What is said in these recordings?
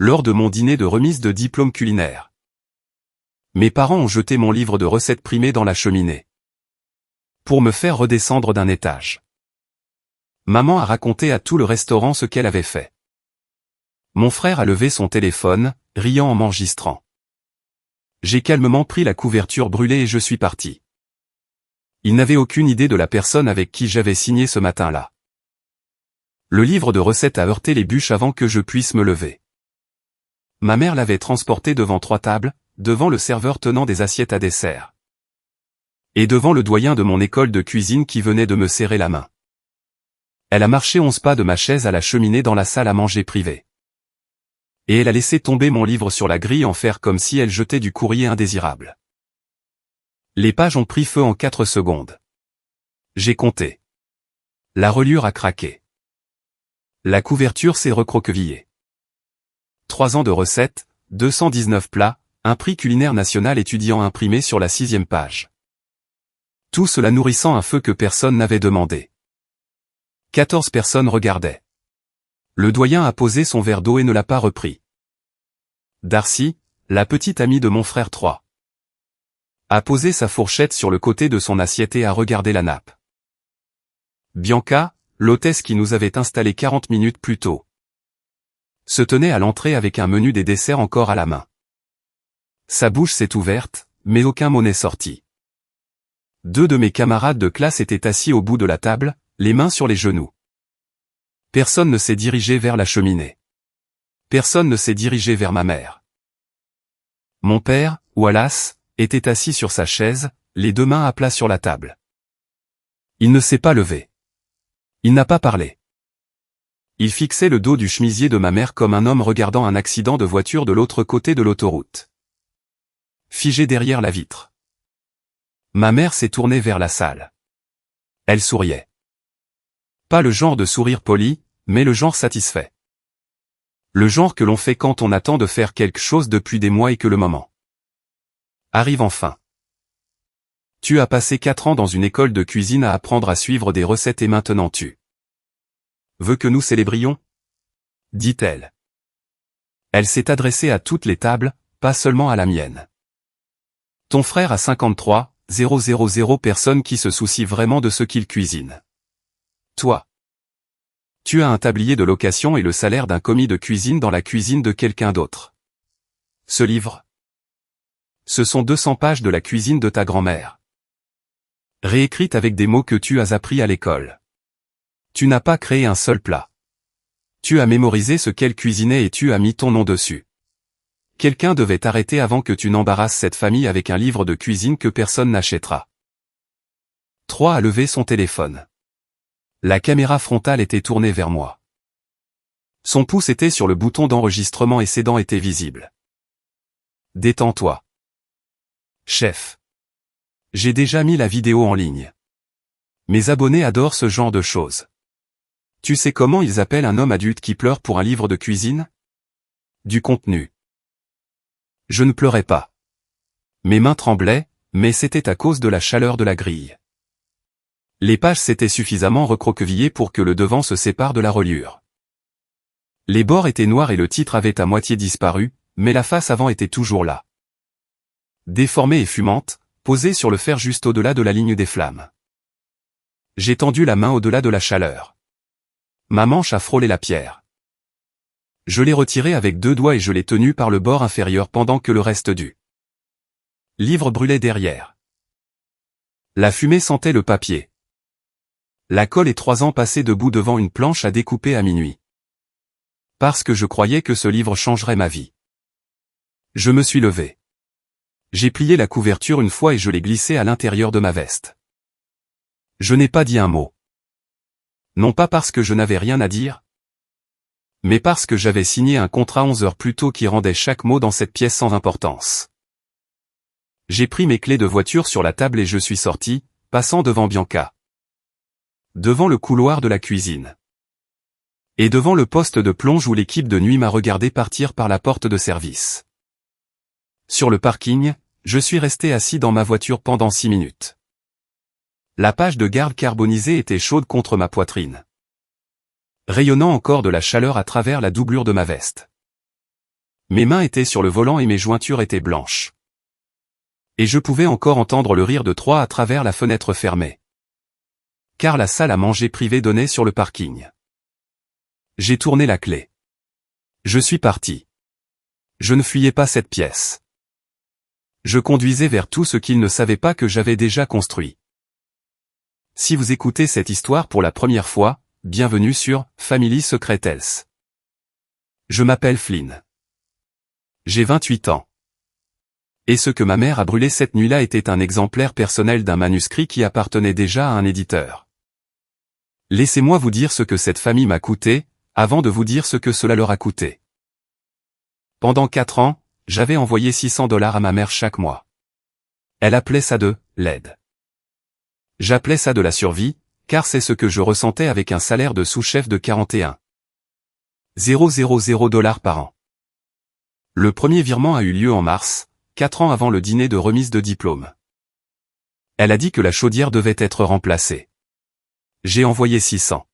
lors de mon dîner de remise de diplôme culinaire. Mes parents ont jeté mon livre de recettes primé dans la cheminée. Pour me faire redescendre d'un étage. Maman a raconté à tout le restaurant ce qu'elle avait fait. Mon frère a levé son téléphone, riant en m'enregistrant. J'ai calmement pris la couverture brûlée et je suis parti. Il n'avait aucune idée de la personne avec qui j'avais signé ce matin-là. Le livre de recettes a heurté les bûches avant que je puisse me lever. Ma mère l'avait transporté devant 3 tables, devant le serveur tenant des assiettes à dessert. Et devant le doyen de mon école de cuisine qui venait de me serrer la main. Elle a marché 11 pas de ma chaise à la cheminée dans la salle à manger privée. Et elle a laissé tomber mon livre sur la grille en fer comme si elle jetait du courrier indésirable. Les pages ont pris feu en 4 secondes. J'ai compté. La reliure a craqué. La couverture s'est recroquevillée. 3 ans de recettes, 219 plats, un prix culinaire national étudiant imprimé sur la 6e page. Tout cela nourrissant un feu que personne n'avait demandé. 14 personnes regardaient. Le doyen a posé son verre d'eau et ne l'a pas repris. Darcy, la petite amie de mon frère 3, a posé sa fourchette sur le côté de son assiette et a regardé la nappe. Bianca, l'hôtesse qui nous avait installés 40 minutes plus tôt, se tenait à l'entrée avec un menu des desserts encore à la main. Sa bouche s'est ouverte, mais aucun mot n'est sorti. 2 de mes camarades de classe étaient assis au bout de la table, les mains sur les genoux. Personne ne s'est dirigé vers la cheminée. Personne ne s'est dirigé vers ma mère. Mon père, Wallace, était assis sur sa chaise, les 2 mains à plat sur la table. Il ne s'est pas levé. Il n'a pas parlé. Il fixait le dos du chemisier de ma mère comme un homme regardant un accident de voiture de l'autre côté de l'autoroute. Figé derrière la vitre. Ma mère s'est tournée vers la salle. Elle souriait. Pas le genre de sourire poli, mais le genre satisfait. Le genre que l'on fait quand on attend de faire quelque chose depuis des mois et que le moment arrive enfin. Tu as passé 4 ans dans une école de cuisine à apprendre à suivre des recettes et maintenant tu veux que nous célébrions? Dit-elle. Elle s'est adressée à toutes les tables, pas seulement à la mienne. Ton frère a 53 000 personnes qui se soucient vraiment de ce qu'il cuisine. Toi. Tu as un tablier de location et le salaire d'un commis de cuisine dans la cuisine de quelqu'un d'autre. Ce livre. Ce sont 200 pages de la cuisine de ta grand-mère. Réécrite avec des mots que tu as appris à l'école. Tu n'as pas créé un seul plat. Tu as mémorisé ce qu'elle cuisinait et tu as mis ton nom dessus. Quelqu'un devait t'arrêter avant que tu n'embarrasses cette famille avec un livre de cuisine que personne n'achètera. 3 a levé son téléphone. La caméra frontale était tournée vers moi. Son pouce était sur le bouton d'enregistrement et ses dents étaient visibles. Détends-toi. Chef. J'ai déjà mis la vidéo en ligne. Mes abonnés adorent ce genre de choses. Tu sais comment ils appellent un homme adulte qui pleure pour un livre de cuisine? Du contenu. Je ne pleurais pas. Mes mains tremblaient, mais c'était à cause de la chaleur de la grille. Les pages s'étaient suffisamment recroquevillées pour que le devant se sépare de la reliure. Les bords étaient noirs et le titre avait à moitié disparu, mais la face avant était toujours là. Déformée et fumante, posée sur le fer juste au-delà de la ligne des flammes. J'ai tendu la main au-delà de la chaleur. Ma manche a frôlé la pierre. Je l'ai retirée avec 2 doigts et je l'ai tenue par le bord inférieur pendant que le reste du livre brûlait derrière. La fumée sentait le papier. La colle et 3 ans passés debout devant une planche à découper à minuit. Parce que je croyais que ce livre changerait ma vie. Je me suis levé. J'ai plié la couverture une fois et je l'ai glissée à l'intérieur de ma veste. Je n'ai pas dit un mot. Non pas parce que je n'avais rien à dire, mais parce que j'avais signé un contrat 11 heures plus tôt qui rendait chaque mot dans cette pièce sans importance. J'ai pris mes clés de voiture sur la table et je suis sorti, passant devant Bianca. Devant le couloir de la cuisine. Et devant le poste de plonge où l'équipe de nuit m'a regardé partir par la porte de service. Sur le parking, je suis resté assis dans ma voiture pendant 6 minutes. La page de garde carbonisée était chaude contre ma poitrine. Rayonnant encore de la chaleur à travers la doublure de ma veste. Mes mains étaient sur le volant et mes jointures étaient blanches. Et je pouvais encore entendre le rire de Troy à travers la fenêtre fermée. Car la salle à manger privée donnait sur le parking. J'ai tourné la clé. Je suis parti. Je ne fuyais pas cette pièce. Je conduisais vers tout ce qu'ils ne savaient pas que j'avais déjà construit. Si vous écoutez cette histoire pour la première fois, bienvenue sur Family Secret Tales. Je m'appelle Flynn. J'ai 28 ans. Et ce que ma mère a brûlé cette nuit-là était un exemplaire personnel d'un manuscrit qui appartenait déjà à un éditeur. Laissez-moi vous dire ce que cette famille m'a coûté, avant de vous dire ce que cela leur a coûté. Pendant 4 ans, j'avais envoyé $600 à ma mère chaque mois. Elle appelait ça de l'aide. J'appelais ça de la survie, car c'est ce que je ressentais avec un salaire de sous-chef de 41 000 dollars par an. Le premier virement a eu lieu en mars, 4 ans avant le dîner de remise de diplôme. Elle a dit que la chaudière devait être remplacée. J'ai envoyé 600.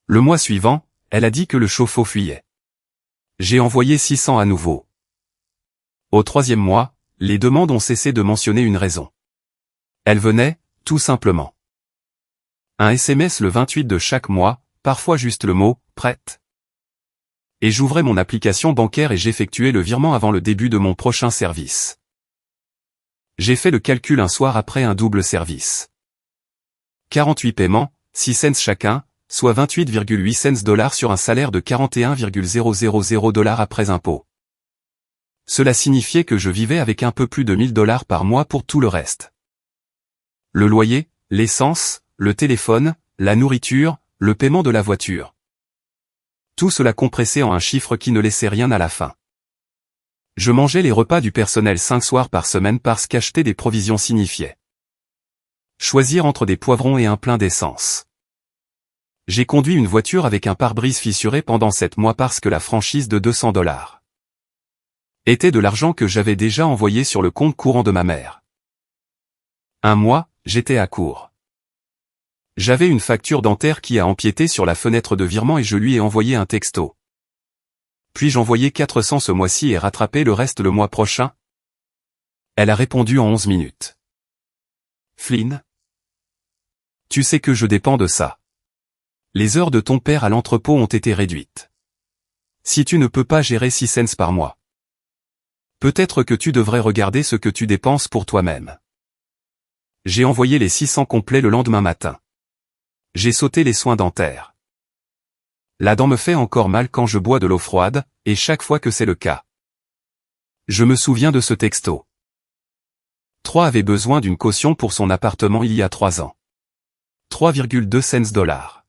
Le mois suivant, elle a dit que le chauffe-eau fuyait. J'ai envoyé 600 à nouveau. Au 3e mois, les demandes ont cessé de mentionner une raison. Elles venaient, tout simplement. Un SMS le 28 de chaque mois, parfois juste le mot « prête ». Et j'ouvrais mon application bancaire et j'effectuais le virement avant le début de mon prochain service. J'ai fait le calcul un soir après un double service. 48 paiements, 6 cents chacun, soit 28,8 cents sur un salaire de 41,000 dollars après impôt. Cela signifiait que je vivais avec un peu plus de $1000 par mois pour tout le reste. Le loyer, l'essence, le téléphone, la nourriture, le paiement de la voiture. Tout cela compressé en un chiffre qui ne laissait rien à la fin. Je mangeais les repas du personnel 5 soirs par semaine parce qu'acheter des provisions signifiait choisir entre des poivrons et un plein d'essence. J'ai conduit une voiture avec un pare-brise fissuré pendant 7 mois parce que la franchise de $200 était de l'argent que j'avais déjà envoyé sur le compte courant de ma mère. Un mois, j'étais à court. J'avais une facture dentaire qui a empiété sur la fenêtre de virement et je lui ai envoyé un texto. Puis-je envoyer 400 ce mois-ci et rattraper le reste le mois prochain? Elle a répondu en 11 minutes. Flynn? Tu sais que je dépends de ça. Les heures de ton père à l'entrepôt ont été réduites. Si tu ne peux pas gérer 6 cents par mois, peut-être que tu devrais regarder ce que tu dépenses pour toi-même. J'ai envoyé les 600 complets le lendemain matin. J'ai sauté les soins dentaires. La dent me fait encore mal quand je bois de l'eau froide, et chaque fois que c'est le cas. Je me souviens de ce texto. Troy avait besoin d'une caution pour son appartement il y a 3 ans. 3,2 cents.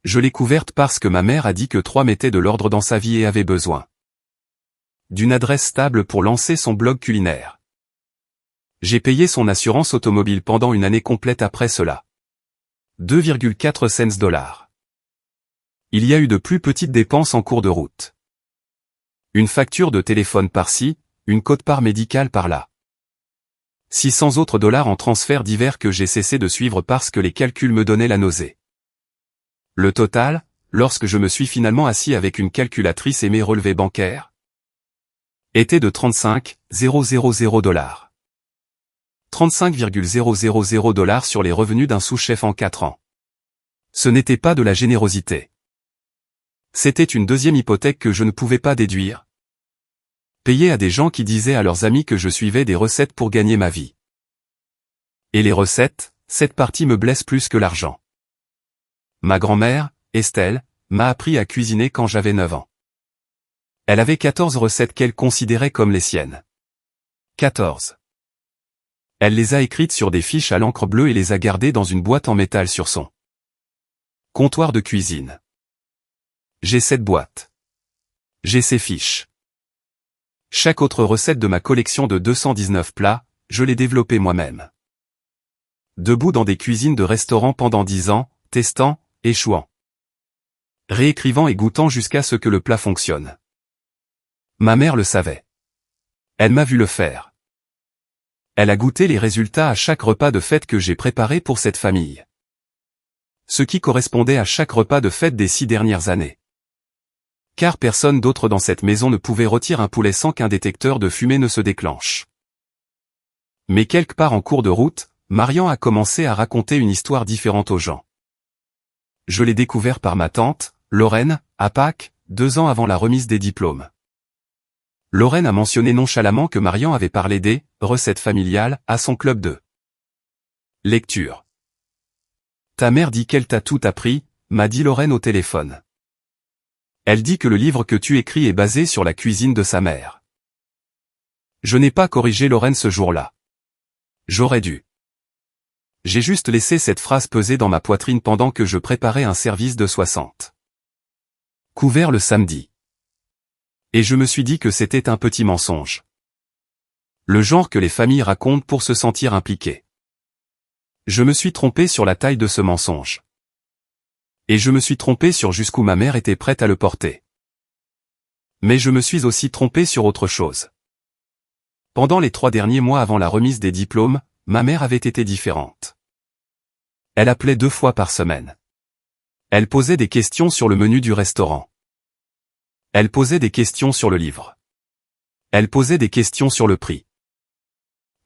Je l'ai couverte parce que ma mère a dit que Troy mettait de l'ordre dans sa vie et avait besoin d'une adresse stable pour lancer son blog culinaire. J'ai payé son assurance automobile pendant une année complète après cela. 2,4 cents. Il y a eu de plus petites dépenses en cours de route. Une facture de téléphone par-ci, une quote-part médicale par-là. 600 autres dollars en transferts divers que j'ai cessé de suivre parce que les calculs me donnaient la nausée. Le total, lorsque je me suis finalement assis avec une calculatrice et mes relevés bancaires, était de 35,000 dollars. 35,000 dollars sur les revenus d'un sous-chef en 4 ans. Ce n'était pas de la générosité. C'était une deuxième hypothèque que je ne pouvais pas déduire. Payer à des gens qui disaient à leurs amis que je suivais des recettes pour gagner ma vie. Et les recettes, cette partie me blesse plus que l'argent. Ma grand-mère, Estelle, m'a appris à cuisiner quand j'avais 9 ans. Elle avait 14 recettes qu'elle considérait comme les siennes. 14. Elle les a écrites sur des fiches à l'encre bleue et les a gardées dans une boîte en métal sur son comptoir de cuisine. J'ai cette boîte. J'ai ces fiches. Chaque autre recette de ma collection de 219 plats, je l'ai développée moi-même. Debout dans des cuisines de restaurants pendant 10 ans, testant, échouant. Réécrivant et goûtant jusqu'à ce que le plat fonctionne. Ma mère le savait. Elle m'a vu le faire. Elle a goûté les résultats à chaque repas de fête que j'ai préparé pour cette famille. Ce qui correspondait à chaque repas de fête des 6 dernières années. car personne d'autre dans cette maison ne pouvait rôtir un poulet sans qu'un détecteur de fumée ne se déclenche. Mais quelque part en cours de route, Marian a commencé à raconter une histoire différente aux gens. Je l'ai découvert par ma tante, Lorraine, à Pâques, 2 ans avant la remise des diplômes. Lorraine a mentionné nonchalamment que Marian avait parlé des « recettes familiales » à son club de lecture. « Ta mère dit qu'elle t'a tout appris », m'a dit Lorraine au téléphone. Elle dit que le livre que tu écris est basé sur la cuisine de sa mère. Je n'ai pas corrigé Lorraine ce jour-là. J'aurais dû. J'ai juste laissé cette phrase peser dans ma poitrine pendant que je préparais un service de 60 couverts le samedi. Et je me suis dit que c'était un petit mensonge. Le genre que les familles racontent pour se sentir impliquées. Je me suis trompé sur la taille de ce mensonge. Et je me suis trompé sur jusqu'où ma mère était prête à le porter. Mais je me suis aussi trompé sur autre chose. Pendant les 3 derniers mois avant la remise des diplômes, ma mère avait été différente. Elle appelait 2 fois par semaine. Elle posait des questions sur le menu du restaurant. Elle posait des questions sur le livre. Elle posait des questions sur le prix.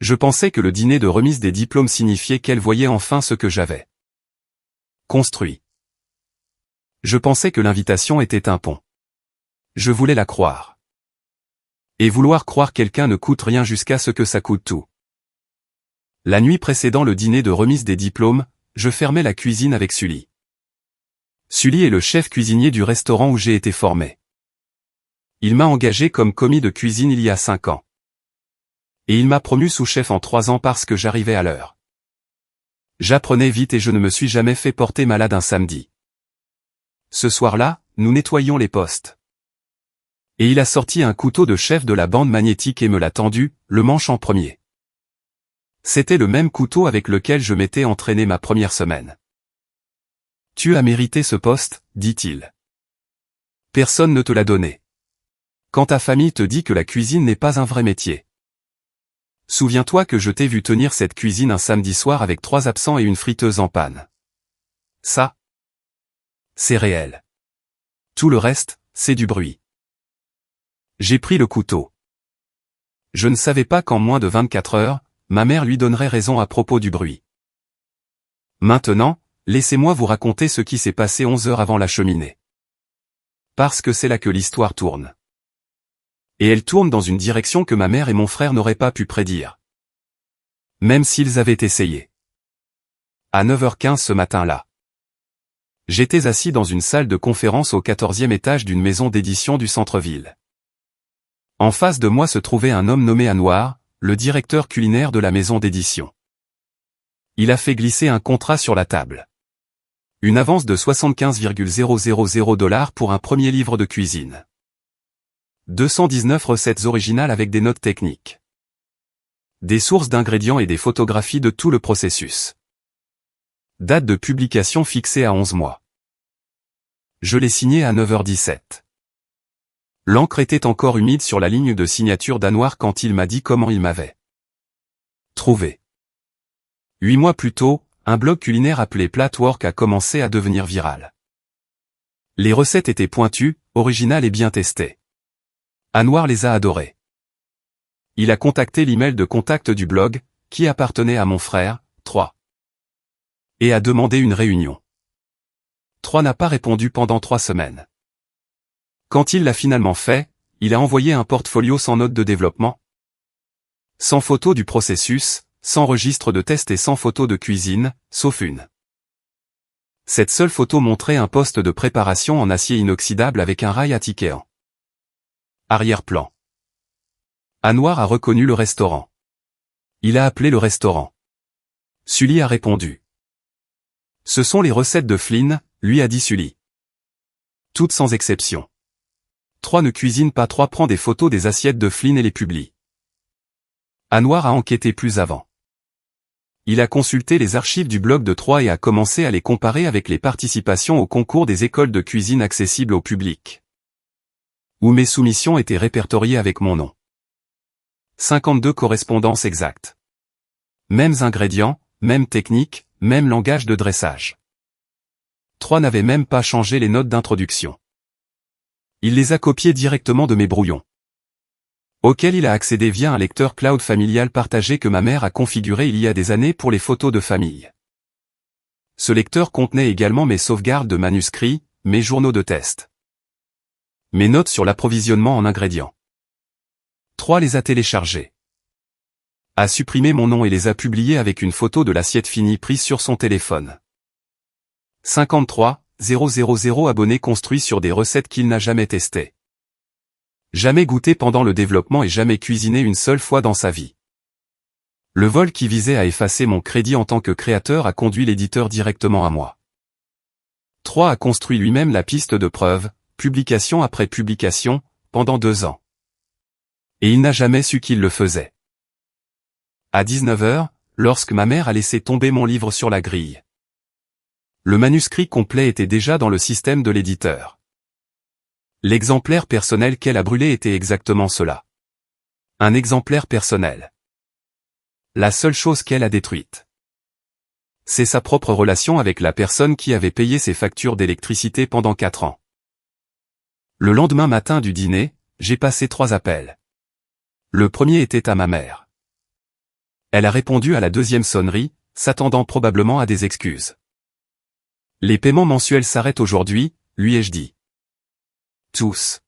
Je pensais que le dîner de remise des diplômes signifiait qu'elle voyait enfin ce que j'avais construit. Je pensais que l'invitation était un pont. Je voulais la croire. Et vouloir croire quelqu'un ne coûte rien jusqu'à ce que ça coûte tout. La nuit précédant le dîner de remise des diplômes, je fermais la cuisine avec Sully. Sully est le chef cuisinier du restaurant où j'ai été formé. Il m'a engagé comme commis de cuisine il y a 5 ans. Et il m'a promu sous-chef en 3 ans parce que j'arrivais à l'heure. J'apprenais vite et je ne me suis jamais fait porter malade un samedi. Ce soir-là, nous nettoyions les postes. Et il a sorti un couteau de chef de la bande magnétique et me l'a tendu, le manche en premier. C'était le même couteau avec lequel je m'étais entraîné ma première semaine. « Tu as mérité ce poste, dit-il. Personne ne te l'a donné. Quand ta famille te dit que la cuisine n'est pas un vrai métier. Souviens-toi que je t'ai vu tenir cette cuisine un samedi soir avec 3 absents et une friteuse en panne. Ça, c'est réel. Tout le reste, c'est du bruit. » J'ai pris le couteau. Je ne savais pas qu'en moins de 24 heures, ma mère lui donnerait raison à propos du bruit. Maintenant, laissez-moi vous raconter ce qui s'est passé 11 heures avant la cheminée. Parce que c'est là que l'histoire tourne. Et elle tourne dans une direction que ma mère et mon frère n'auraient pas pu prédire. Même s'ils avaient essayé. À 9h15 ce matin-là. J'étais assis dans une salle de conférence au 14e étage d'une maison d'édition du centre-ville. En face de moi se trouvait un homme nommé Anouar, le directeur culinaire de la maison d'édition. Il a fait glisser un contrat sur la table. Une avance de 75,000 $ pour un premier livre de cuisine. 219 recettes originales avec des notes techniques. Des sources d'ingrédients et des photographies de tout le processus. Date de publication fixée à 11 mois. Je l'ai signé à 9h17. L'encre était encore humide sur la ligne de signature d'Anouar quand il m'a dit comment il m'avait trouvé. 8 mois plus tôt, un blog culinaire appelé Platwork a commencé à devenir viral. Les recettes étaient pointues, originales et bien testées. Anouar les a adorées. Il a contacté l'email de contact du blog, qui appartenait à mon frère, 3. Et a demandé une réunion. 3 n'a pas répondu pendant 3 semaines. Quand il l'a finalement fait, il a envoyé un portfolio sans note de développement, sans photo du processus, sans registre de test et sans photo de cuisine, sauf une. Cette seule photo montrait un poste de préparation en acier inoxydable avec un rail à ticket en arrière-plan. Anouar a reconnu le restaurant. Il a appelé le restaurant. Sully a répondu. Ce sont les recettes de Flynn, lui a dit Sully. Toutes sans exception. 3 ne cuisine pas, 3 prend des photos des assiettes de Flynn et les publie. Anouar a enquêté plus avant. Il a consulté les archives du blog de 3 et a commencé à les comparer avec les participations au concours des écoles de cuisine accessibles au public, où mes soumissions étaient répertoriées avec mon nom. 52 correspondances exactes. Mêmes ingrédients, même technique, même langage de dressage. 3 n'avaient même pas changé les notes d'introduction. Il les a copiés directement de mes brouillons, auquel il a accédé via un lecteur cloud familial partagé que ma mère a configuré il y a des années pour les photos de famille. Ce lecteur contenait également mes sauvegardes de manuscrits, mes journaux de test, mes notes sur l'approvisionnement en ingrédients. 3. Les a téléchargés, a supprimé mon nom et les a publiés avec une photo de l'assiette finie prise sur son téléphone. 53 000 abonnés construits sur des recettes qu'il n'a jamais testées. Jamais goûté pendant le développement et jamais cuisiné une seule fois dans sa vie. Le vol qui visait à effacer mon crédit en tant que créateur a conduit l'éditeur directement à moi. 3. A construit lui-même la piste de preuve, publication après publication, pendant 2 ans. Et il n'a jamais su qu'il le faisait. À 19h, lorsque ma mère a laissé tomber mon livre sur la grille, le manuscrit complet était déjà dans le système de l'éditeur. L'exemplaire personnel qu'elle a brûlé était exactement cela. Un exemplaire personnel. La seule chose qu'elle a détruite, c'est sa propre relation avec la personne qui avait payé ses factures d'électricité pendant 4 ans. Le lendemain matin du dîner, j'ai passé 3 appels. Le premier était à ma mère. Elle a répondu à la deuxième sonnerie, s'attendant probablement à des excuses. Les paiements mensuels s'arrêtent aujourd'hui, lui ai-je dit. Tous.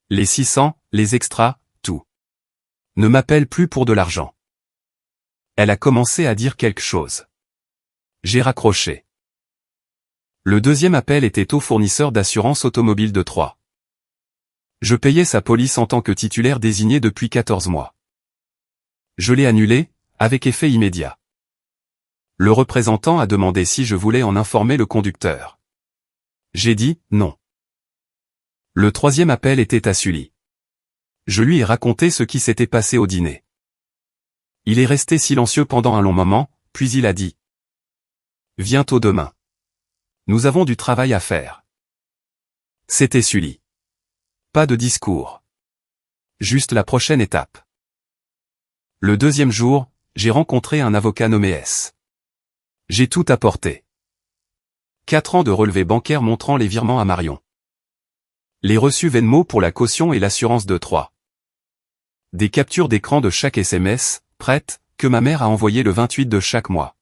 Les 600, les extras, tout. Ne m'appelle plus pour de l'argent. Elle a commencé à dire quelque chose. J'ai raccroché. Le deuxième appel était au fournisseur d'assurance automobile de Troyes. Je payais sa police en tant que titulaire désigné depuis 14 mois. Je l'ai annulé, avec effet immédiat. Le représentant a demandé si je voulais en informer le conducteur. J'ai dit non. Le troisième appel était à Sully. Je lui ai raconté ce qui s'était passé au dîner. Il est resté silencieux pendant un long moment, puis il a dit. Viens tôt demain. Nous avons du travail à faire. C'était Sully. Pas de discours. Juste la prochaine étape. Le deuxième jour, j'ai rencontré un avocat nommé S. J'ai tout apporté. 4 ans de relevés bancaires montrant les virements à Marion. Les reçus Venmo pour la caution et l'assurance de Troyes. Des captures d'écran de chaque SMS, prête, que ma mère a envoyé le 28 de chaque mois.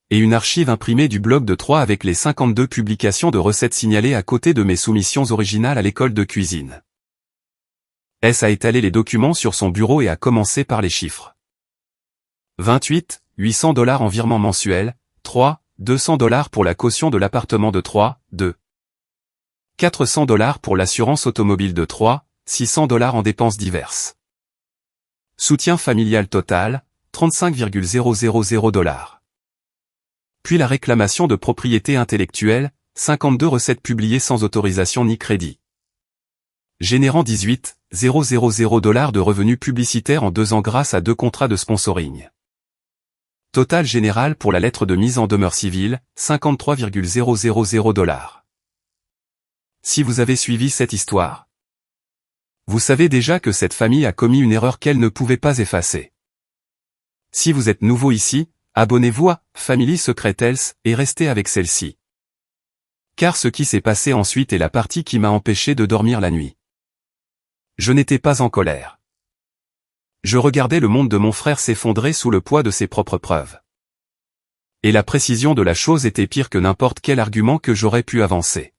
Et une archive imprimée du blog de Troyes avec les 52 publications de recettes signalées à côté de mes soumissions originales à l'école de cuisine. S a étalé les documents sur son bureau et a commencé par les chiffres. 28, $800 en virement mensuel, 3, $200 pour la caution de l'appartement de Troyes, 2. $400 pour l'assurance automobile de Troyes, $600 en dépenses diverses. Soutien familial total, $35,000. Puis la réclamation de propriété intellectuelle, 52 recettes publiées sans autorisation ni crédit. Générant $18,000 de revenus publicitaires en 2 ans grâce à 2 contrats de sponsoring. Total général pour la lettre de mise en demeure civile, $53,000. Si vous avez suivi cette histoire, vous savez déjà que cette famille a commis une erreur qu'elle ne pouvait pas effacer. Si vous êtes nouveau ici, abonnez-vous à Family Secret Health et restez avec celle-ci. Car ce qui s'est passé ensuite est la partie qui m'a empêché de dormir la nuit. Je n'étais pas en colère. Je regardais le monde de mon frère s'effondrer sous le poids de ses propres preuves. Et la précision de la chose était pire que n'importe quel argument que j'aurais pu avancer.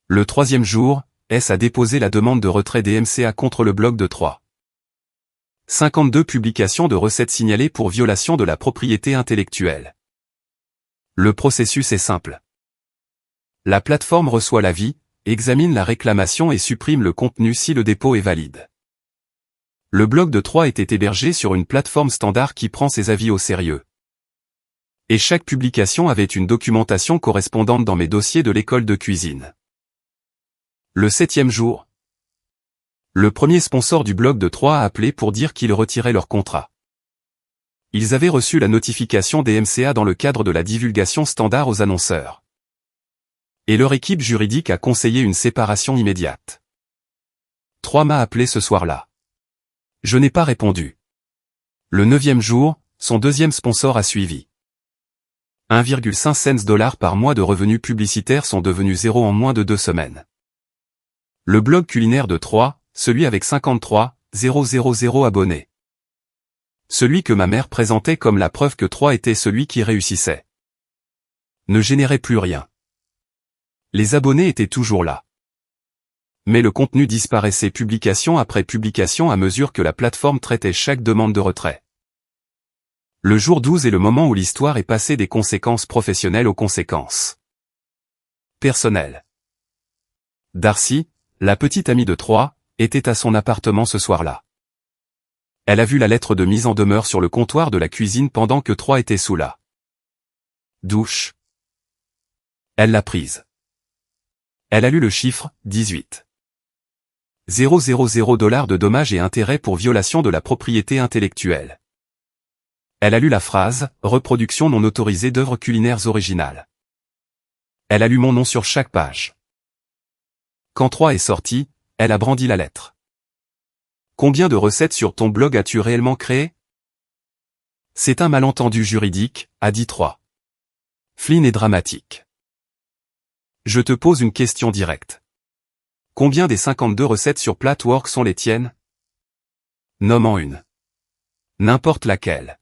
Le 3e jour, S a déposé la demande de retrait des MCA contre le blog de Troyes. 52 publications de recettes signalées pour violation de la propriété intellectuelle. Le processus est simple. La plateforme reçoit l'avis, examine la réclamation et supprime le contenu si le dépôt est valide. Le blog de Troyes était hébergé sur une plateforme standard qui prend ses avis au sérieux. Et chaque publication avait une documentation correspondante dans mes dossiers de l'école de cuisine. Le 7e jour, le premier sponsor du blog de Troyes a appelé pour dire qu'ils retiraient leur contrat. Ils avaient reçu la notification des MCA dans le cadre de la divulgation standard aux annonceurs. Et leur équipe juridique a conseillé une séparation immédiate. Troyes m'a appelé ce soir-là. Je n'ai pas répondu. Le 9e jour, son deuxième sponsor a suivi. 1,5 cents $ par mois de revenus publicitaires sont devenus 0 en moins de 2 semaines. Le blog culinaire de Troyes, celui avec 53 000 abonnés. Celui que ma mère présentait comme la preuve que Troyes était celui qui réussissait. Ne générait plus rien. Les abonnés étaient toujours là. Mais le contenu disparaissait publication après publication à mesure que la plateforme traitait chaque demande de retrait. Le jour 12 est le moment où l'histoire est passée des conséquences professionnelles aux conséquences personnelles. Darcy, la petite amie de Troyes, était à son appartement ce soir-là. Elle a vu la lettre de mise en demeure sur le comptoir de la cuisine pendant que Troyes était sous la douche. Elle l'a prise. Elle a lu le chiffre, 18 000 $ de dommages et intérêts pour violation de la propriété intellectuelle. Elle a lu la phrase « Reproduction non autorisée d'œuvres culinaires originales ». Elle a lu mon nom sur chaque page. Quand Troyes est sorti, elle a brandi la lettre. « Combien de recettes sur ton blog as-tu réellement créé ?» C'est un malentendu juridique, a dit Troyes. Flynn est dramatique. Je te pose une question directe. Combien des 52 recettes sur Platwork sont les tiennes? Nomme-en une. N'importe laquelle.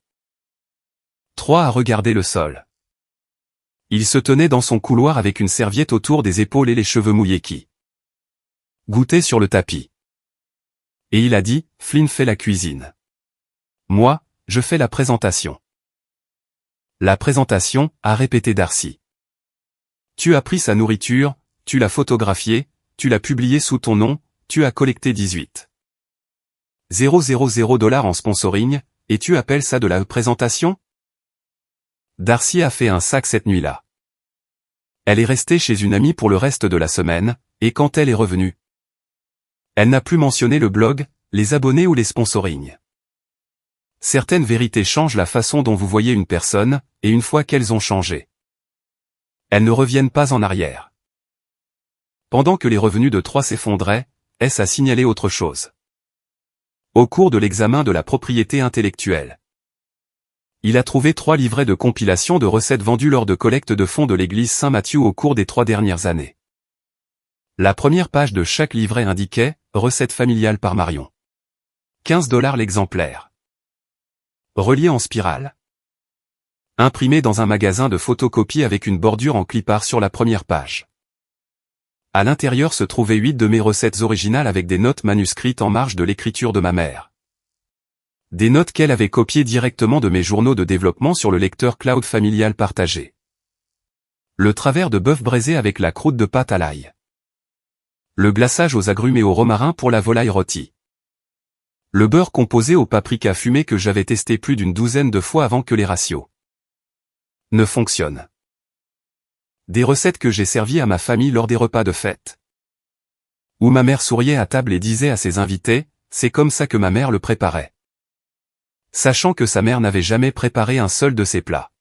Troyes a regardé le sol. Il se tenait dans son couloir avec une serviette autour des épaules et les cheveux mouillés qui goûtaient sur le tapis. Et il a dit, Flynn fait la cuisine. Moi, je fais la présentation. La présentation, a répété Darcy. Tu as pris sa nourriture, tu l'as photographiée, tu l'as publiée sous ton nom, tu as collecté 18 000 $ en sponsoring, et tu appelles ça de la présentation? Darcy a fait un sac cette nuit-là. Elle est restée chez une amie pour le reste de la semaine, et quand elle est revenue, elle n'a plus mentionné le blog, les abonnés ou les sponsorings. Certaines vérités changent la façon dont vous voyez une personne, et une fois qu'elles ont changé, elles ne reviennent pas en arrière. Pendant que les revenus de Troyes s'effondraient, est-ce à signaler autre chose? Au cours de l'examen de la propriété intellectuelle, il a trouvé 3 livrets de compilation de recettes vendues lors de collecte de fonds de l'église Saint-Matthieu au cours des 3 dernières années. La première page de chaque livret indiquait « Recette familiale par Marion ». 15 $ l'exemplaire. Relié en spirale. Imprimé dans un magasin de photocopie avec une bordure en clipart sur la première page. À l'intérieur se trouvaient 8 de mes recettes originales avec des notes manuscrites en marge de l'écriture de ma mère. Des notes qu'elle avait copiées directement de mes journaux de développement sur le lecteur cloud familial partagé. Le travers de bœuf braisé avec la croûte de pâte à l'ail. Le glaçage aux agrumes et au romarin pour la volaille rôtie. Le beurre composé au paprika fumé que j'avais testé plus d'une douzaine de fois avant que les ratios ne fonctionnent. Des recettes que j'ai servies à ma famille lors des repas de fête. Où ma mère souriait à table et disait à ses invités, c'est comme ça que ma mère le préparait. Sachant que sa mère n'avait jamais préparé un seul de ses plats.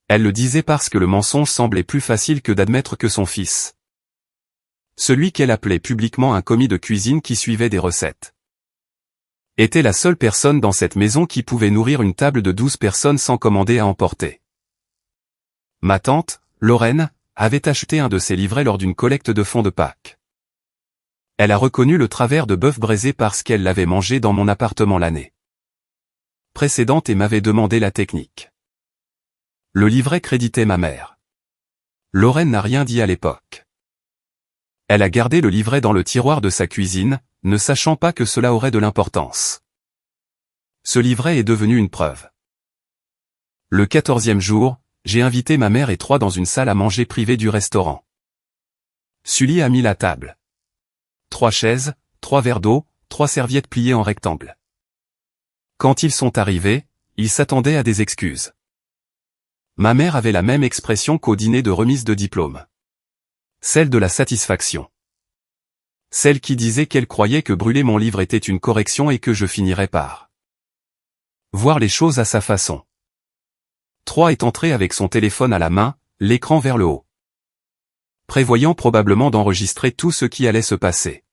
Elle le disait parce que le mensonge semblait plus facile que d'admettre que son fils, celui qu'elle appelait publiquement un commis de cuisine qui suivait des recettes, était la seule personne dans cette maison qui pouvait nourrir une table de 12 personnes sans commander à emporter. Ma tante, Lorraine, avait acheté un de ses livrets lors d'une collecte de fonds de Pâques. Elle a reconnu le travers de bœuf braisé parce qu'elle l'avait mangé dans mon appartement l'année précédente et m'avait demandé la technique. Le livret créditait ma mère. Lorraine n'a rien dit à l'époque. Elle a gardé le livret dans le tiroir de sa cuisine, ne sachant pas que cela aurait de l'importance. Ce livret est devenu une preuve. Le 14e jour, j'ai invité ma mère et Troyes dans une salle à manger privée du restaurant. Sully a mis la table. 3 chaises, 3 verres d'eau, 3 serviettes pliées en rectangle. Quand ils sont arrivés, ils s'attendaient à des excuses. Ma mère avait la même expression qu'au dîner de remise de diplôme. Celle de la satisfaction. Celle qui disait qu'elle croyait que brûler mon livre était une correction et que je finirais par voir les choses à sa façon. Troyes est entré avec son téléphone à la main, l'écran vers le haut. Prévoyant probablement d'enregistrer tout ce qui allait se passer.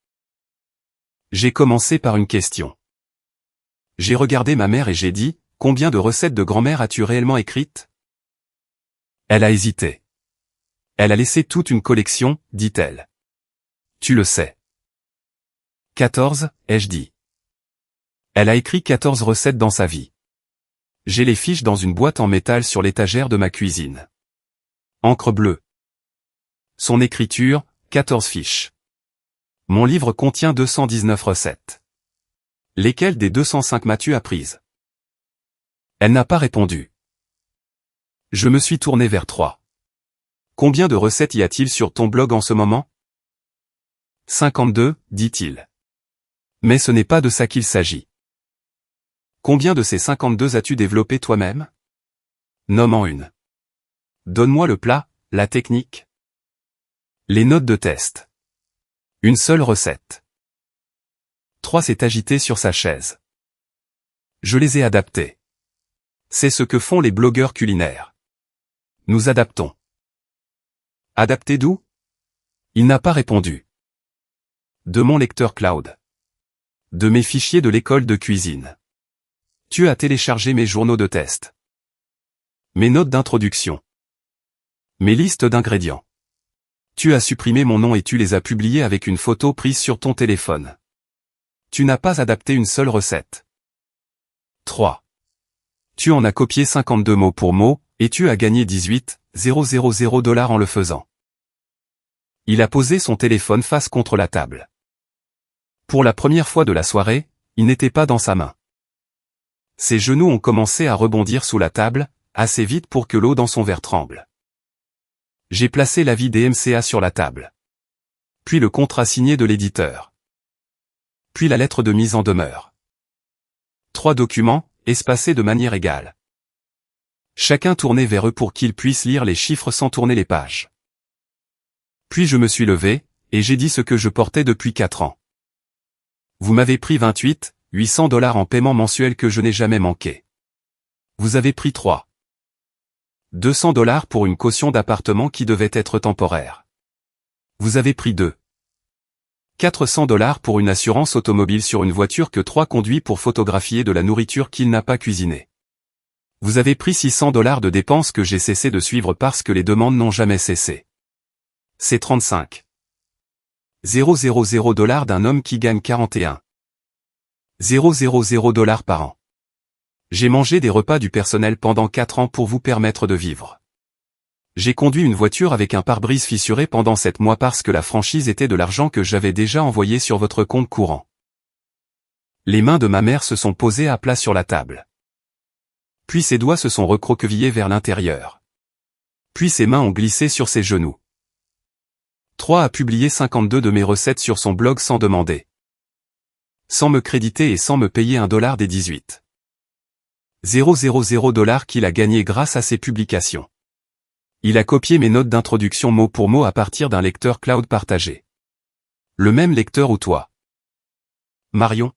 J'ai commencé par une question. J'ai regardé ma mère et j'ai dit, combien de recettes de grand-mère as-tu réellement écrites? Elle a hésité. Elle a laissé toute une collection, dit-elle. Tu le sais. 14, ai-je dit. Elle a écrit 14 recettes dans sa vie. J'ai les fiches dans une boîte en métal sur l'étagère de ma cuisine. Encre bleue. Son écriture, 14 fiches. Mon livre contient 219 recettes. Lesquelles des 205 m'as-tu apprises? Elle n'a pas répondu. Je me suis tourné vers 3. Combien de recettes y a-t-il sur ton blog en ce moment? 52, dit-il. Mais ce n'est pas de ça qu'il s'agit. Combien de ces 52 as-tu développé toi-même? Nomme-en une. Donne-moi le plat, la technique. Les notes de test. Une seule recette. 3 s'est agité sur sa chaise. Je les ai adaptés. C'est ce que font les blogueurs culinaires. Nous adaptons. Adapté d'où? Il n'a pas répondu. De mon lecteur cloud. De mes fichiers de l'école de cuisine. Tu as téléchargé mes journaux de test. Mes notes d'introduction. Mes listes d'ingrédients. Tu as supprimé mon nom et tu les as publiés avec une photo prise sur ton téléphone. Tu n'as pas adapté une seule recette. 3. Tu en as copié 52 mot pour mot, et tu as gagné 18,000 $ en le faisant. Il a posé son téléphone face contre la table. Pour la première fois de la soirée, il n'était pas dans sa main. Ses genoux ont commencé à rebondir sous la table, assez vite pour que l'eau dans son verre tremble. J'ai placé l'avis DMCA sur la table. Puis le contrat signé de l'éditeur. Puis la lettre de mise en demeure. 3 documents, espacés de manière égale. Chacun tourné vers eux pour qu'ils puissent lire les chiffres sans tourner les pages. Puis je me suis levé, et j'ai dit ce que je portais depuis 4 ans. Vous m'avez pris 800 $ en paiement mensuel que je n'ai jamais manqué. Vous avez pris 200 $ pour une caution d'appartement qui devait être temporaire. Vous avez pris 400 $ pour une assurance automobile sur une voiture que 3 conduit pour photographier de la nourriture qu'il n'a pas cuisinée. Vous avez pris 600 $ de dépenses que j'ai cessé de suivre parce que les demandes n'ont jamais cessé. C'est 35,000 $ d'un homme qui gagne 41,000 $ par an. J'ai mangé des repas du personnel pendant 4 ans pour vous permettre de vivre. J'ai conduit une voiture avec un pare-brise fissuré pendant 7 mois parce que la franchise était de l'argent que j'avais déjà envoyé sur votre compte courant. Les mains de ma mère se sont posées à plat sur la table. Puis ses doigts se sont recroquevillés vers l'intérieur. Puis ses mains ont glissé sur ses genoux. 3 a publié 52 de mes recettes sur son blog sans demander. Sans me créditer et sans me payer $1 des 18,000 $ qu'il a gagné grâce à ses publications. Il a copié mes notes d'introduction mot pour mot à partir d'un lecteur cloud partagé. Le même lecteur où toi. Marion.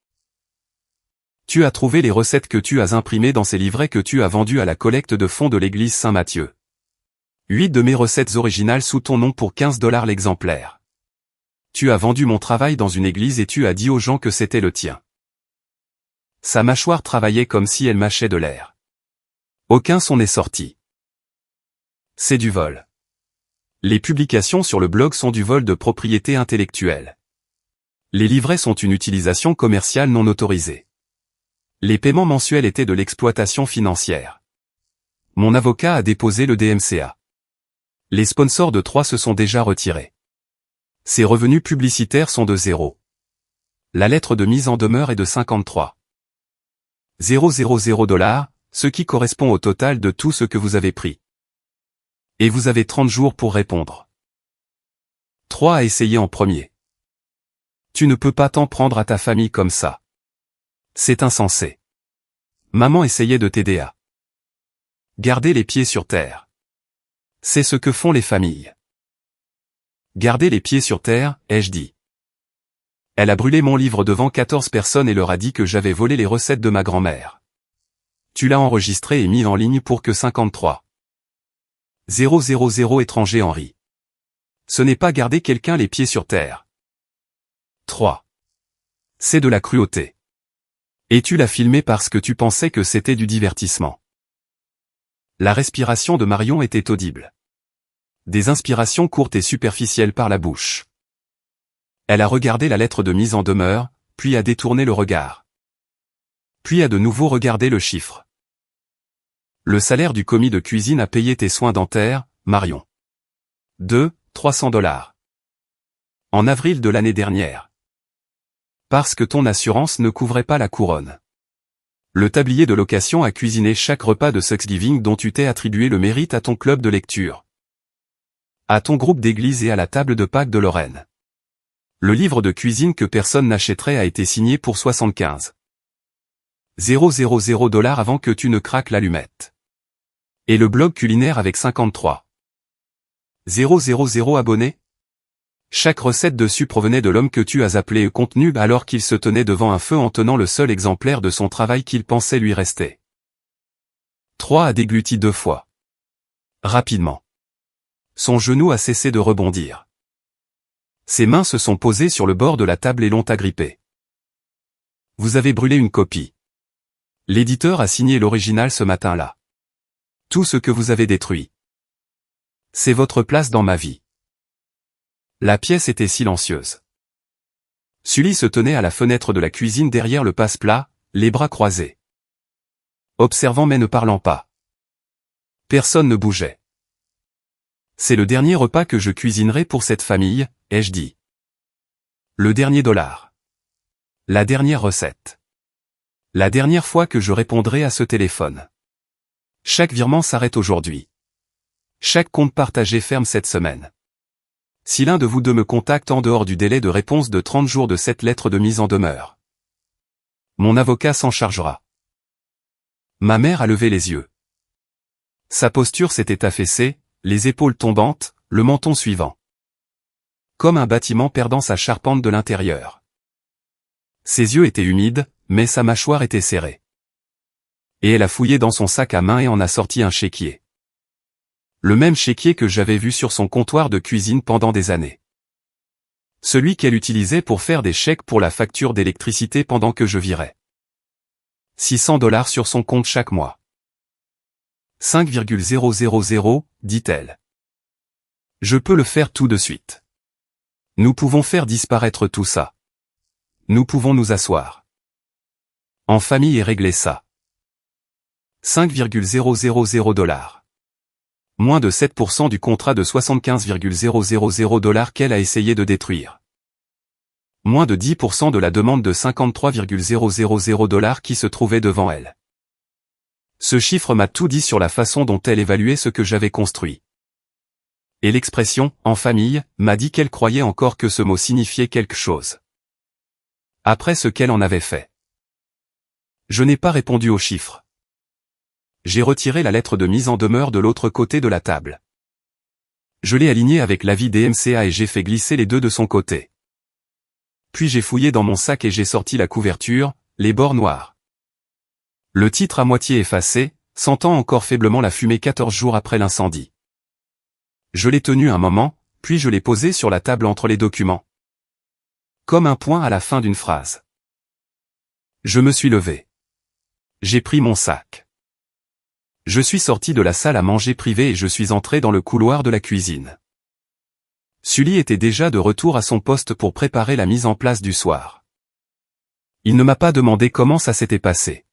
Tu as trouvé les recettes que tu as imprimées dans ces livrets que tu as vendus à la collecte de fonds de l'église Saint-Matthieu. 8 de mes recettes originales sous ton nom pour 15 $ l'exemplaire. Tu as vendu mon travail dans une église et tu as dit aux gens que c'était le tien. Sa mâchoire travaillait comme si elle mâchait de l'air. Aucun son n'est sorti. C'est du vol. Les publications sur le blog sont du vol de propriété intellectuelle. Les livrets sont une utilisation commerciale non autorisée. Les paiements mensuels étaient de l'exploitation financière. Mon avocat a déposé le DMCA. Les sponsors de 3 se sont déjà retirés. Ses revenus publicitaires sont de 0. La lettre de mise en demeure est de 53,000 $, ce qui correspond au total de tout ce que vous avez pris. Et vous avez 30 jours pour répondre. 3 a essayé en premier. Tu ne peux pas t'en prendre à ta famille comme ça. C'est insensé. Maman essayait de t'aider à garder les pieds sur terre. C'est ce que font les familles. Garder les pieds sur terre, ai-je dit. Elle a brûlé mon livre devant 14 personnes et leur a dit que j'avais volé les recettes de ma grand-mère. Tu l'as enregistré et mis en ligne pour que 53,000 étrangers en rient. Ce n'est pas garder quelqu'un les pieds sur terre. 3. C'est de la cruauté. Et tu l'as filmé parce que tu pensais que c'était du divertissement. La respiration de Marion était audible. Des inspirations courtes et superficielles par la bouche. Elle a regardé la lettre de mise en demeure, puis a détourné le regard. Puis a de nouveau regardé le chiffre. Le salaire du commis de cuisine a payé tes soins dentaires, Marion. 300 $. En avril de l'année dernière. Parce que ton assurance ne couvrait pas la couronne. Le tablier de location a cuisiné chaque repas de Thanksgiving dont tu t'es attribué le mérite à ton club de lecture. À ton groupe d'église et à la table de Pâques de Lorraine. Le livre de cuisine que personne n'achèterait a été signé pour 75 000 $ avant que tu ne craques l'allumette. Et le blog culinaire avec 53 000 abonnés? Chaque recette dessus provenait de l'homme que tu as appelé contenu alors qu'il se tenait devant un feu en tenant le seul exemplaire de son travail qu'il pensait lui rester. 3 a dégluti 2 fois. Rapidement. Son genou a cessé de rebondir. Ses mains se sont posées sur le bord de la table et l'ont agrippé. Vous avez brûlé une copie. L'éditeur a signé l'original ce matin-là. Tout ce que vous avez détruit. C'est votre place dans ma vie. La pièce était silencieuse. Sully se tenait à la fenêtre de la cuisine derrière le passe-plat, les bras croisés. Observant mais ne parlant pas. Personne ne bougeait. C'est le dernier repas que je cuisinerai pour cette famille, ai-je dit. Le dernier $. La dernière recette. La dernière fois que je répondrai à ce téléphone. Chaque virement s'arrête aujourd'hui. Chaque compte partagé ferme cette semaine. Si l'un de vous deux me contacte en dehors du délai de réponse de 30 jours de cette lettre de mise en demeure, mon avocat s'en chargera. Ma mère a levé les yeux. Sa posture s'était affaissée, les épaules tombantes, le menton suivant. Comme un bâtiment perdant sa charpente de l'intérieur. Ses yeux étaient humides, mais sa mâchoire était serrée. Et elle a fouillé dans son sac à main et en a sorti un chéquier. Le même chéquier que j'avais vu sur son comptoir de cuisine pendant des années. Celui qu'elle utilisait pour faire des chèques pour la facture d'électricité pendant que je virais. 600 $ sur son compte chaque mois. 5,000, dit-elle. Je peux le faire tout de suite. Nous pouvons faire disparaître tout ça. Nous pouvons nous asseoir. En famille et régler ça. 5,000 $. Moins de 7% du contrat de 75,000 $ qu'elle a essayé de détruire. Moins de 10% de la demande de 53,000 $ qui se trouvait devant elle. Ce chiffre m'a tout dit sur la façon dont elle évaluait ce que j'avais construit. Et l'expression « en famille » m'a dit qu'elle croyait encore que ce mot signifiait quelque chose. Après ce qu'elle en avait fait. Je n'ai pas répondu aux chiffres. J'ai retiré la lettre de mise en demeure de l'autre côté de la table. Je l'ai alignée avec l'avis des MCA et j'ai fait glisser les deux de son côté. Puis j'ai fouillé dans mon sac et j'ai sorti la couverture, les bords noirs. Le titre à moitié effacé, sentant encore faiblement la fumée 14 jours après l'incendie. Je l'ai tenu un moment, puis je l'ai posé sur la table entre les documents. Comme un point à la fin d'une phrase. Je me suis levé. J'ai pris mon sac. Je suis sorti de la salle à manger privée et je suis entré dans le couloir de la cuisine. Sully était déjà de retour à son poste pour préparer la mise en place du soir. Il ne m'a pas demandé comment ça s'était passé.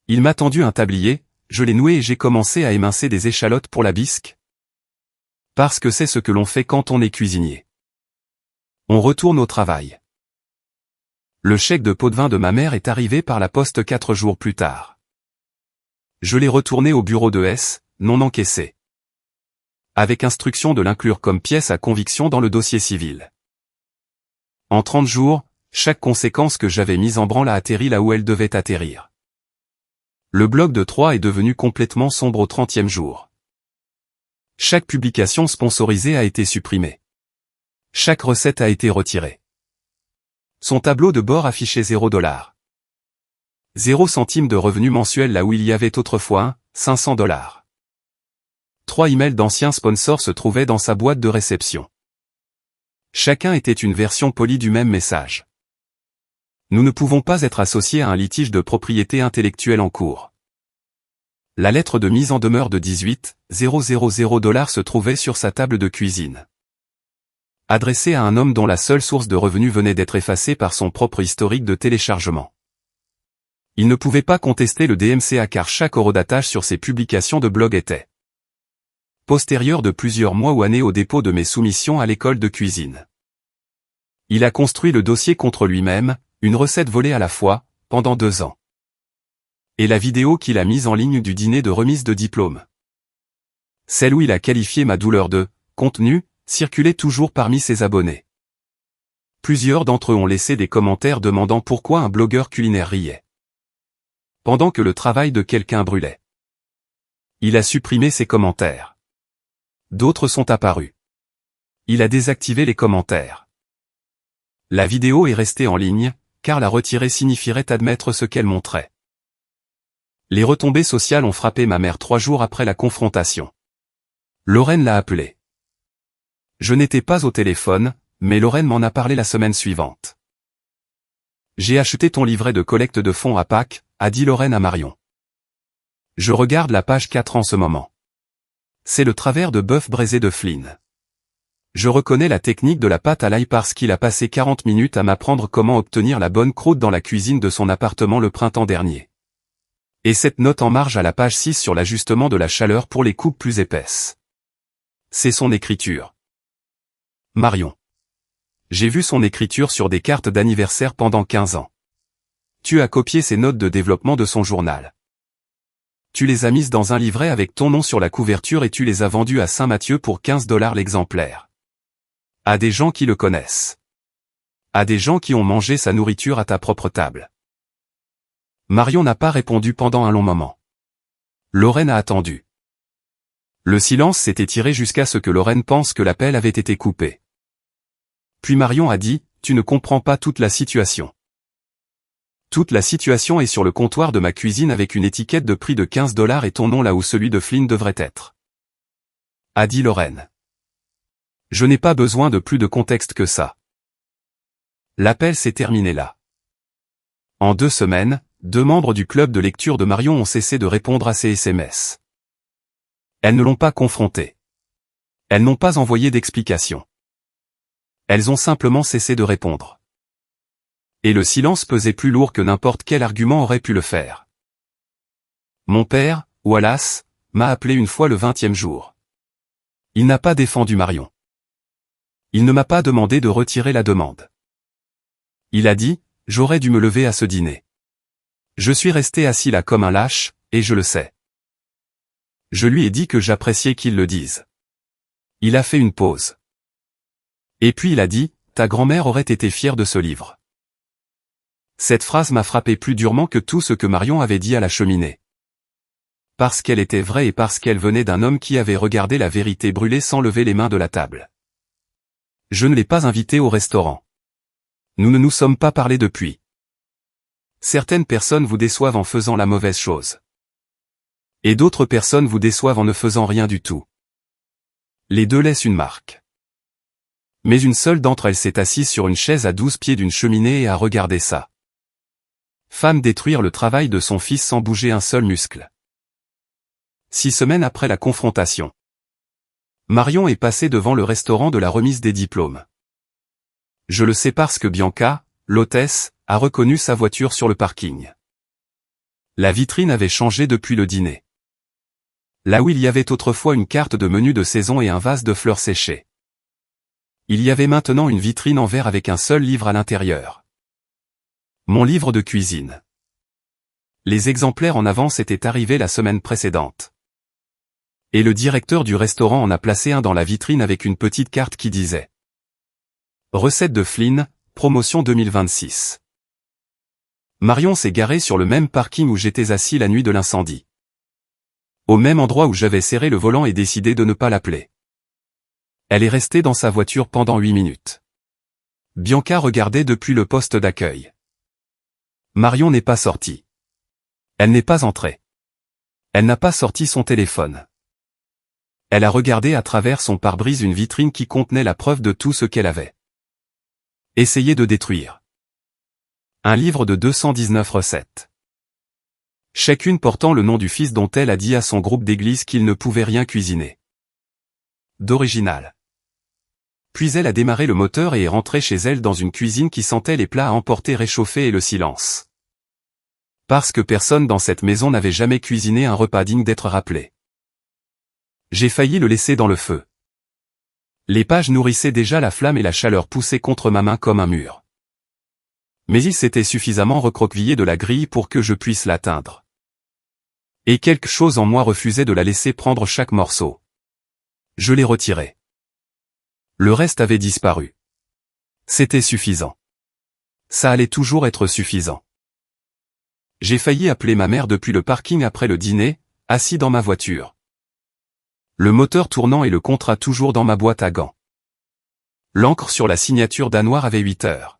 Il m'a tendu un tablier, je l'ai noué et j'ai commencé à émincer des échalotes pour la bisque. Parce que c'est ce que l'on fait quand on est cuisinier. On retourne au travail. Le chèque de pot de vin de ma mère est arrivé par la poste 4 jours plus tard. Je l'ai retourné au bureau de S, non encaissé. Avec instruction de l'inclure comme pièce à conviction dans le dossier civil. En 30 jours, chaque conséquence que j'avais mise en branle a atterri là où elle devait atterrir. Le blog de 3 est devenu complètement sombre au 30e jour. Chaque publication sponsorisée a été supprimée. Chaque recette a été retirée. Son tableau de bord affichait 0 $. 0 centime de revenus mensuels là où il y avait autrefois 500 $. 3 emails d'anciens sponsors se trouvaient dans sa boîte de réception. Chacun était une version polie du même message. Nous ne pouvons pas être associés à un litige de propriété intellectuelle en cours. La lettre de mise en demeure de 18 000 $ se trouvait sur sa table de cuisine. adressé à un homme dont la seule source de revenus venait d'être effacée par son propre historique de téléchargement. Il ne pouvait pas contester le DMCA car chaque horodatage sur ses publications de blog était postérieur de plusieurs mois ou années au dépôt de mes soumissions à l'école de cuisine. Il a construit le dossier contre lui-même, une recette volée à la fois, pendant 2 ans. Et la vidéo qu'il a mise en ligne du dîner de remise de diplôme. Celle où il a qualifié ma douleur de contenu, circulait toujours parmi ses abonnés. Plusieurs d'entre eux ont laissé des commentaires demandant pourquoi un blogueur culinaire riait. Pendant que le travail de quelqu'un brûlait. Il a supprimé ses commentaires. D'autres sont apparus. Il a désactivé les commentaires. La vidéo est restée en ligne, car la retirer signifierait admettre ce qu'elle montrait. Les retombées sociales ont frappé ma mère 3 jours après la confrontation. Lorraine l'a appelée. Je n'étais pas au téléphone, mais Lorraine m'en a parlé la semaine suivante. J'ai acheté ton livret de collecte de fonds à Pâques, a dit Lorraine à Marion. Je regarde la page 4 en ce moment. C'est le travers de bœuf braisé de Flynn. Je reconnais la technique de la pâte à l'ail parce qu'il a passé 40 minutes à m'apprendre comment obtenir la bonne croûte dans la cuisine de son appartement le printemps dernier. Et cette note en marge à la page 6 sur l'ajustement de la chaleur pour les coupes plus épaisses. C'est son écriture. Marion. J'ai vu son écriture sur des cartes d'anniversaire pendant 15 ans. Tu as copié ses notes de développement de son journal. Tu les as mises dans un livret avec ton nom sur la couverture et tu les as vendues à Saint-Mathieu pour 15 $ l'exemplaire. À des gens qui le connaissent. À des gens qui ont mangé sa nourriture à ta propre table. Marion n'a pas répondu pendant un long moment. Lorraine a attendu. Le silence s'est étiré jusqu'à ce que Lorraine pense que l'appel avait été coupé. Puis Marion a dit, tu ne comprends pas toute la situation. Toute la situation est sur le comptoir de ma cuisine avec une étiquette de prix de 15 $ et ton nom là où celui de Flynn devrait être. A dit Lorraine. Je n'ai pas besoin de plus de contexte que ça. L'appel s'est terminé là. En 2 semaines, 2 membres du club de lecture de Marion ont cessé de répondre à ses SMS. Elles ne l'ont pas confrontée. Elles n'ont pas envoyé d'explication. Elles ont simplement cessé de répondre. Et le silence pesait plus lourd que n'importe quel argument aurait pu le faire. Mon père, Wallace, m'a appelé une fois le 20e jour. Il n'a pas défendu Marion. Il ne m'a pas demandé de retirer la demande. Il a dit, j'aurais dû me lever à ce dîner. Je suis resté assis là comme un lâche, et je le sais. Je lui ai dit que j'appréciais qu'il le dise. Il a fait une pause. Et puis il a dit, ta grand-mère aurait été fière de ce livre. Cette phrase m'a frappé plus durement que tout ce que Marion avait dit à la cheminée. Parce qu'elle était vraie et parce qu'elle venait d'un homme qui avait regardé la vérité brûler sans lever les mains de la table. Je ne l'ai pas invité au restaurant. Nous ne nous sommes pas parlé depuis. Certaines personnes vous déçoivent en faisant la mauvaise chose. Et d'autres personnes vous déçoivent en ne faisant rien du tout. Les deux laissent une marque. Mais une seule d'entre elles s'est assise sur une chaise à 12 pieds d'une cheminée et a regardé ça. Femme détruire le travail de son fils sans bouger un seul muscle. 6 semaines après la confrontation. Marion est passée devant le restaurant de la remise des diplômes. Je le sais parce que Bianca, l'hôtesse, a reconnu sa voiture sur le parking. La vitrine avait changé depuis le dîner. Là où il y avait autrefois une carte de menu de saison et un vase de fleurs séchées. Il y avait maintenant une vitrine en verre avec un seul livre à l'intérieur. Mon livre de cuisine. Les exemplaires en avance étaient arrivés la semaine précédente. Et le directeur du restaurant en a placé un dans la vitrine avec une petite carte qui disait Recette de Flynn, promotion 2026. Marion s'est garée sur le même parking où j'étais assis la nuit de l'incendie. Au même endroit où j'avais serré le volant et décidé de ne pas l'appeler. Elle est restée dans sa voiture pendant 8 minutes. Bianca regardait depuis le poste d'accueil. Marion n'est pas sortie. Elle n'est pas entrée. Elle n'a pas sorti son téléphone. Elle a regardé à travers son pare-brise une vitrine qui contenait la preuve de tout ce qu'elle avait essayé de détruire. Un livre de 219 recettes. Chacune portant le nom du fils dont elle a dit à son groupe d'église qu'il ne pouvait rien cuisiner d'original. Puis elle a démarré le moteur et est rentrée chez elle dans une cuisine qui sentait les plats à emporter réchauffés et le silence. Parce que personne dans cette maison n'avait jamais cuisiné un repas digne d'être rappelé. J'ai failli le laisser dans le feu. Les pages nourrissaient déjà la flamme et la chaleur poussait contre ma main comme un mur. Mais il s'était suffisamment recroquevillé de la grille pour que je puisse l'atteindre. Et quelque chose en moi refusait de la laisser prendre chaque morceau. Je l'ai retiré. Le reste avait disparu. C'était suffisant. Ça allait toujours être suffisant. J'ai failli appeler ma mère depuis le parking après le dîner, assis dans ma voiture. Le moteur tournant et le contrat toujours dans ma boîte à gants. L'encre sur la signature d'Anouar avait 8 heures.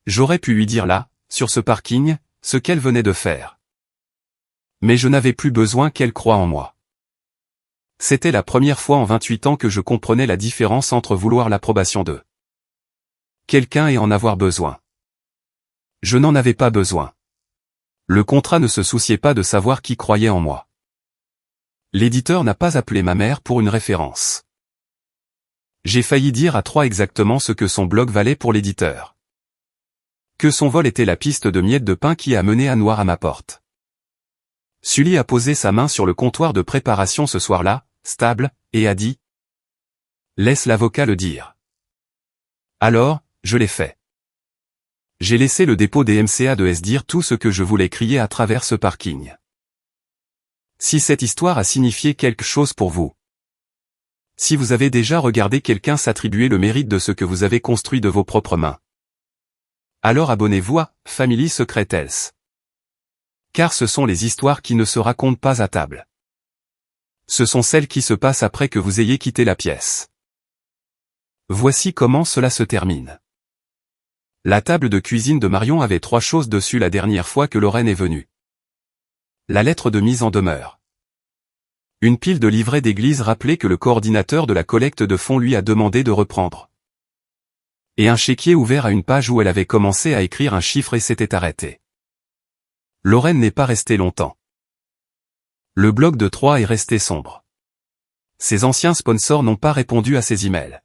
J'aurais pu lui dire là, sur ce parking, ce qu'elle venait de faire. Mais je n'avais plus besoin qu'elle croie en moi. C'était la première fois en 28 ans que je comprenais la différence entre vouloir l'approbation de quelqu'un et en avoir besoin. Je n'en avais pas besoin. Le contrat ne se souciait pas de savoir qui croyait en moi. L'éditeur n'a pas appelé ma mère pour une référence. J'ai failli dire à 3 exactement ce que son blog valait pour l'éditeur. Que son vol était la piste de miettes de pain qui a mené Anouar à ma porte. Sully a posé sa main sur le comptoir de préparation ce soir-là, stable, et a dit « Laisse l'avocat le dire. » Alors, je l'ai fait. J'ai laissé le dépôt des MCA de S dire tout ce que je voulais crier à travers ce parking. Si cette histoire a signifié quelque chose pour vous. Si vous avez déjà regardé quelqu'un s'attribuer le mérite de ce que vous avez construit de vos propres mains. Alors abonnez-vous à Family Secret Tales. Car ce sont les histoires qui ne se racontent pas à table. Ce sont celles qui se passent après que vous ayez quitté la pièce. Voici comment cela se termine. La table de cuisine de Marion avait 3 choses dessus la dernière fois que Lorraine est venue. La lettre de mise en demeure. Une pile de livrets d'église rappelait que le coordinateur de la collecte de fonds lui a demandé de reprendre. Et un chéquier ouvert à une page où elle avait commencé à écrire un chiffre et s'était arrêtée. Lorraine n'est pas restée longtemps. Le blog de 3 est resté sombre. Ses anciens sponsors n'ont pas répondu à ses emails.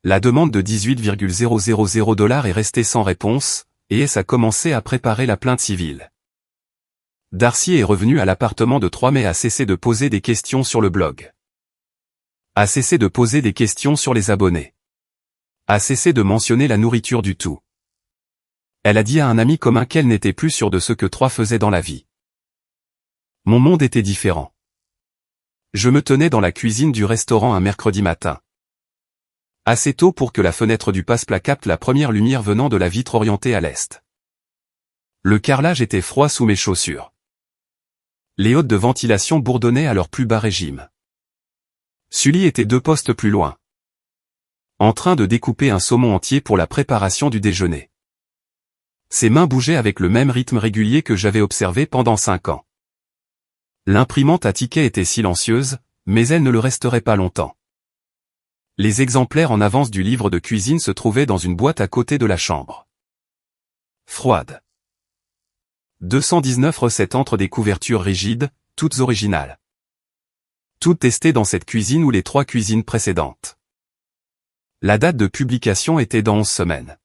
La demande de 18,000 $ est restée sans réponse, et S a commencé à préparer la plainte civile. Darcy est revenu à l'appartement de 3 mais a cessé de poser des questions sur le blog. A cessé de poser des questions sur les abonnés. A cessé de mentionner la nourriture du tout. Elle a dit à un ami commun qu'elle n'était plus sûre de ce que 3 faisait dans la vie. Mon monde était différent. Je me tenais dans la cuisine du restaurant un mercredi matin. Assez tôt pour que la fenêtre du passe-plat capte la première lumière venant de la vitre orientée à l'est. Le carrelage était froid sous mes chaussures. Les hôtes de ventilation bourdonnaient à leur plus bas régime. Sully était 2 postes plus loin. En train de découper un saumon entier pour la préparation du déjeuner. Ses mains bougeaient avec le même rythme régulier que j'avais observé pendant 5 ans. L'imprimante à tickets était silencieuse, mais elle ne le resterait pas longtemps. Les exemplaires en avance du livre de cuisine se trouvaient dans une boîte à côté de la chambre. Froide. 219 recettes entre des couvertures rigides, toutes originales. Toutes testées dans cette cuisine ou les 3 cuisines précédentes. La date de publication était dans 11 semaines.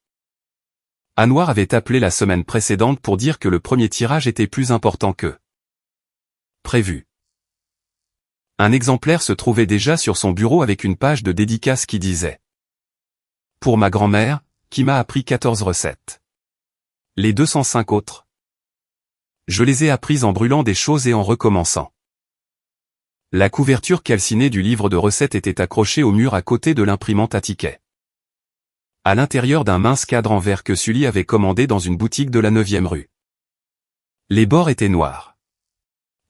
Anouar avait appelé la semaine précédente pour dire que le premier tirage était plus important que prévu. Un exemplaire se trouvait déjà sur son bureau avec une page de dédicace qui disait « Pour ma grand-mère, qui m'a appris 14 recettes. Les 205 autres. Je les ai apprises en brûlant des choses et en recommençant. » La couverture calcinée du livre de recettes était accrochée au mur à côté de l'imprimante à tickets. À l'intérieur d'un mince cadre en verre que Sully avait commandé dans une boutique de la 9e rue. Les bords étaient noirs.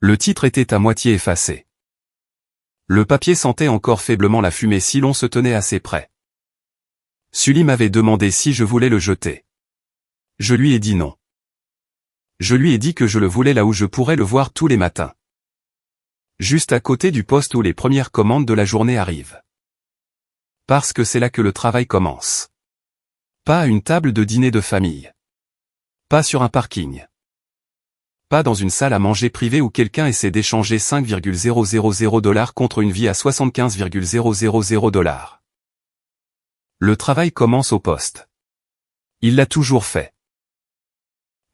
Le titre était à moitié effacé. Le papier sentait encore faiblement la fumée si l'on se tenait assez près. Sully m'avait demandé si je voulais le jeter. Je lui ai dit non. Je lui ai dit que je le voulais là où je pourrais le voir tous les matins. Juste à côté du poste où les premières commandes de la journée arrivent. Parce que c'est là que le travail commence. Pas à une table de dîner de famille. Pas sur un parking. Pas dans une salle à manger privée où quelqu'un essaie d'échanger 5,000 $ contre une vie à 75,000 $. Le travail commence au poste. Il l'a toujours fait.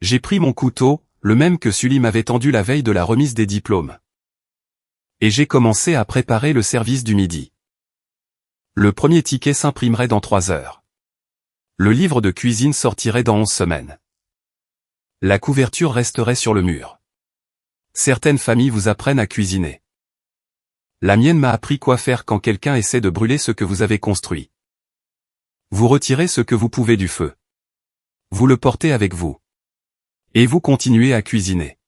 J'ai pris mon couteau, le même que Sully m'avait tendu la veille de la remise des diplômes. Et j'ai commencé à préparer le service du midi. Le premier ticket s'imprimerait dans 3 heures. Le livre de cuisine sortirait dans 11 semaines. La couverture resterait sur le mur. Certaines familles vous apprennent à cuisiner. La mienne m'a appris quoi faire quand quelqu'un essaie de brûler ce que vous avez construit. Vous retirez ce que vous pouvez du feu. Vous le portez avec vous. Et vous continuez à cuisiner.